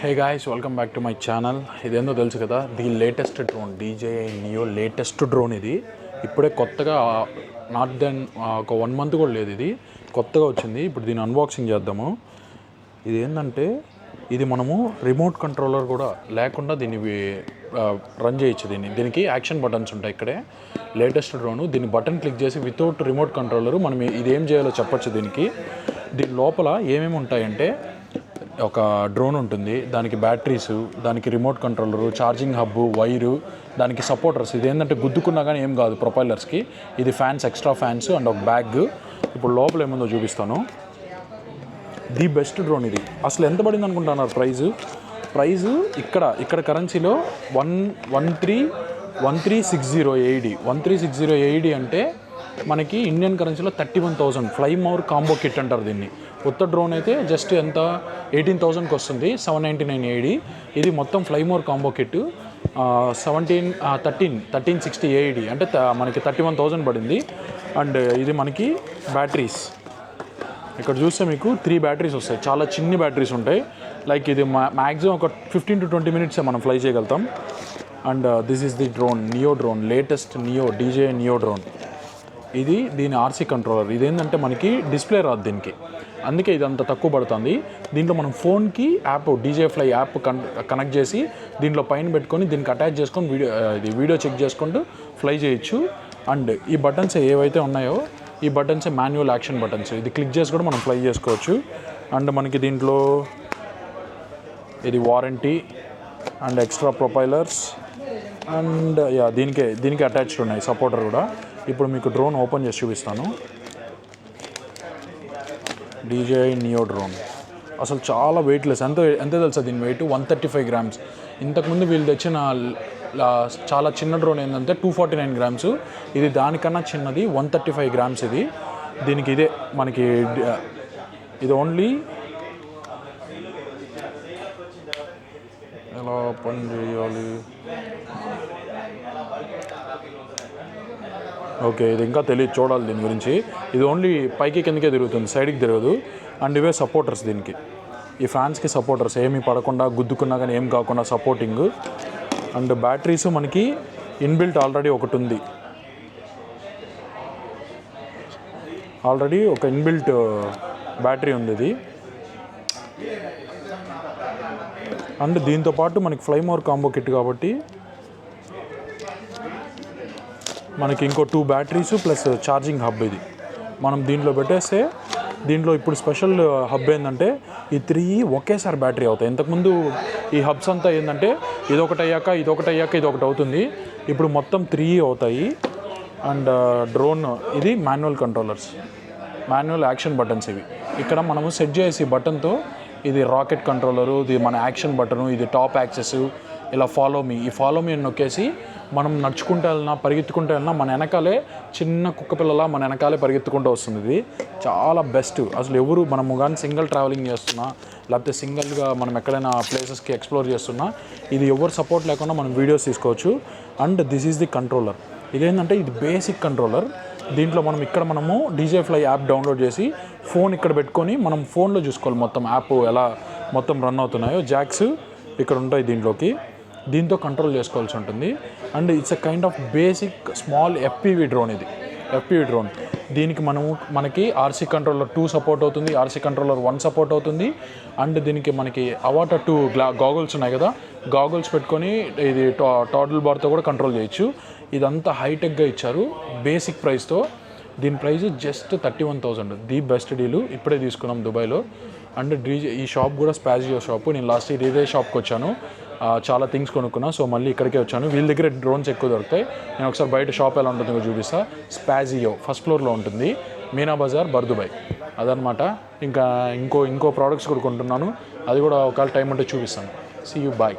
Hey guys, welcome back to my channel. ఇదేందో తెలుసు కదా, the latest drone DJI Neo latest drone. ఇది ఇప్పుడే కొత్తగా నాట్ దెన్ ఒక 1 month కూడా లేదు, ఇది కొత్తగా వచ్చింది. ఇప్పుడు దీన్ని అన్బాక్సింగ్ చేద్దాము. ఇది ఏంటంటే ఇది మనము రిమోట్ కంట్రోలర్ కూడా లేకుండా దీన్ని రన్ చేయొచ్చు. దీనికి యాక్షన్ బటన్స్ ఉంటాయి. ఇక్కడే లేటెస్ట్ డ్రోను. దీన్ని బటన్ క్లిక్ చేసి వితౌట్ రిమోట్ కంట్రోలర్ మనం ఇది ఏం చేయాలో చెప్పొచ్చు. దీని లోపల ఏమేమి ఉంటాయంటే ఒక డ్రోన్ ఉంటుంది, దానికి బ్యాటరీసు, దానికి remote controller, charging hub, wire, దానికి సపోర్టర్స్. ఇది ఏంటంటే గుద్దుకున్నా కానీ ఏం కాదు ప్రొపైలర్స్కి. ఇది ఫ్యాన్స్, ఎక్స్ట్రా ఫ్యాన్స్ అండ్ ఒక బ్యాగ్. ఇప్పుడు లోపల ఏముందో చూపిస్తాను. ది బెస్ట్ డ్రోన్ ఇది. అసలు ఎంత పడింది అనుకుంటున్నారు ప్రైజు? ఇక్కడ కరెన్సీలో 1360 AED. 1360 AED అంటే మనకి ఇండియన్ కరెన్సీలో 31,000. ఫ్లై మోర్ కాంబో కిట్ అంటారు దీన్ని. కొత్త డ్రోన్ అయితే జస్ట్ ఎంత 18,000కి వస్తుంది, 799 AED. ఇది మొత్తం fly more combo kit 1360 AED అంటే మనకి 31,000 పడింది. అండ్ ఇది మనకి బ్యాటరీస్ ఇక్కడ చూస్తే మీకు 3 బ్యాటరీస్ వస్తాయి. చాలా చిన్ని బ్యాటరీస్ ఉంటాయి. లైక్ ఇది మ్యాక్సిమం ఒక 15 to 20 minutes మనం ఫ్లై చేయగలుగుతాం. And this is the drone, neo drone, latest DJI neo drone. ఇది దీని RC కంట్రోలర్. ఇదేంటంటే మనకి డిస్ప్లే రాదు దీనికి, అందుకే ఇది అంత తక్కువ పడుతుంది. దీంట్లో మనం ఫోన్కి app DJI Fly app connect చేసి దీంట్లో పైన పెట్టుకొని దీనికి అటాచ్ చేసుకొని వీడియో చెక్ చేసుకుంటూ ఫ్లై చేయొచ్చు. అండ్ ఈ బటన్స్ ఏవైతే ఉన్నాయో ఈ బటన్స్ మాన్యువల్ యాక్షన్ బటన్స్. ఇది క్లిక్ చేసి కూడా మనం ఫ్లై చేసుకోవచ్చు. అండ్ మనకి దీంట్లో ఇది వారంటీ అండ్ ఎక్స్ట్రా ప్రొపైలర్స్ అండ్ దీనికి అటాచ్డ్ ఉన్నాయి, సపోర్టర్ కూడా. ఇప్పుడు మీకు డ్రోన్ ఓపెన్ చేసి చూపిస్తాను. DJI నియో డ్రోన్ అసలు చాలా వెయిట్లెస్. ఎంత తెలుసా దీని వెయిట్? 135 grams. ఇంతకుముందు వీళ్ళు తెచ్చిన చాలా చిన్న డ్రోన్ ఏంటంటే 249 grams. ఇది దానికన్నా చిన్నది 135 grams. దీనికి ఇదే మనకి ఇది ఓన్లీ ఎలా పని చేయాలి. ఓకే, ఇది ఇంకా తెలియదు, చూడాలి దీని గురించి. ఇది ఓన్లీ పైకి కిందకే తిరుగుతుంది, సైడ్కి తిరగదు. అండ్ ఇవే సపోర్టర్స్ దీనికి. ఈ ఫ్యాన్స్కి సపోర్టర్స్, ఏమీ పడకుండా గుద్దుకున్నా కానీ ఏం కాకుండా సపోర్టింగ్. అండ్ బ్యాటరీస్ మనకి ఇన్బిల్ట్ ఆల్రెడీ ఒకటి ఉంది. ఆల్రెడీ ఒక ఇన్బిల్ట్ బ్యాటరీ ఉంది ఇది. అండ్ దీంతోపాటు మనకి ఫ్లై మోర్ కాంబో కిట్ కాబట్టి మనకి ఇంకో 2 బ్యాటరీస్ ప్లస్ ఛార్జింగ్ హబ్. ఇది మనం దీంట్లో పెట్టేస్తే దీంట్లో ఇప్పుడు స్పెషల్ హబ్ ఏంటంటే ఈ 3 ఒకేసారి బ్యాటరీ అవుతాయి. ఇంతకుముందు ఈ హబ్స్ అంతా ఏంటంటే ఇదొకటి అయ్యాక ఇదొకటి అవుతుంది. ఇప్పుడు మొత్తం 3 అవుతాయి. అండ్ డ్రోన్ ఇది manual controllers, manual action buttons. ఇవి ఇక్కడ మనము సెట్ చేసి బటన్తో ఇది రాకెట్ కంట్రోలరు, ఇది మన యాక్షన్ బటను, ఇది టాప్ యాక్సెస్, ఇలా ఫాలో మీ అని నొక్కేసి మనం నడుచుకుంటూ వెళ్ళినా పరిగెత్తుకుంటూ వెళ్ళినా మన వెనకాలే చిన్న కుక్క పిల్లలా మన వెనకాలే పరిగెత్తుకుంటూ వస్తుంది. ఇది చాలా బెస్ట్. అసలు ఎవరు మనము కానీ సింగిల్ ట్రావెలింగ్ చేస్తున్నా లేకపోతే సింగిల్గా మనం ఎక్కడైనా ప్లేసెస్కి ఎక్స్ప్లోర్ చేస్తున్నా ఇది ఎవరు సపోర్ట్ లేకుండా మనం వీడియోస్ తీసుకోవచ్చు. And this is the controller. ఇదేంటంటే ఇది బేసిక్ కంట్రోలర్. దీంట్లో మనము DJI Fly యాప్ డౌన్లోడ్ చేసి ఫోన్ ఇక్కడ పెట్టుకొని మనం ఫోన్లో చూసుకోవాలి మొత్తం యాప్ ఎలా మొత్తం రన్ అవుతున్నాయో. జాక్స్ ఇక్కడ ఉంటాయి దీంతో కంట్రోల్ చేసుకోవాల్సి ఉంటుంది. And it's a kind of basic small FPV drone. ఇది FPV డ్రోన్. దీనికి మనకి RC కంట్రోలర్ 2 సపోర్ట్ అవుతుంది, RC కంట్రోలర్ 1 సపోర్ట్ అవుతుంది. అండ్ దీనికి మనకి అవాటా 2 గాగుల్స్ ఉన్నాయి కదా, గాగుల్స్ పెట్టుకొని ఇది టాడల్ బార్తో కూడా కంట్రోల్ చేయొచ్చు. ఇదంతా హైటెక్గా ఇచ్చారు బేసిక్ ప్రైస్తో. దీని price just 31,000. The best deal. ఇప్పుడే తీసుకున్నాం దుబాయ్లో. అండ్ ఈ షాప్ కూడా స్పాజియో షాపు. నేను లాస్ట్ ఇయర్ ఇదే షాప్కి వచ్చాను, చాలా థింగ్స్ కొనుక్కున్నా. సో మళ్ళీ ఇక్కడికే వచ్చాను. వీళ్ళ దగ్గర డ్రోన్స్ ఎక్కువ దొరుకుతాయి. నేను ఒకసారి బయట షాప్ ఎలా ఉంటుందో చూపిస్తా. స్పాజియో ఫస్ట్ ఫ్లోర్లో ఉంటుంది, మీనా బజార్, బర్దుబాయ్. అదనమాట. ఇంకా ఇంకో ప్రోడక్ట్స్ కూడా కొంటున్నాను, అది కూడా ఒకవేళ టైం ఉంటే చూపిస్తాను. See you, bye.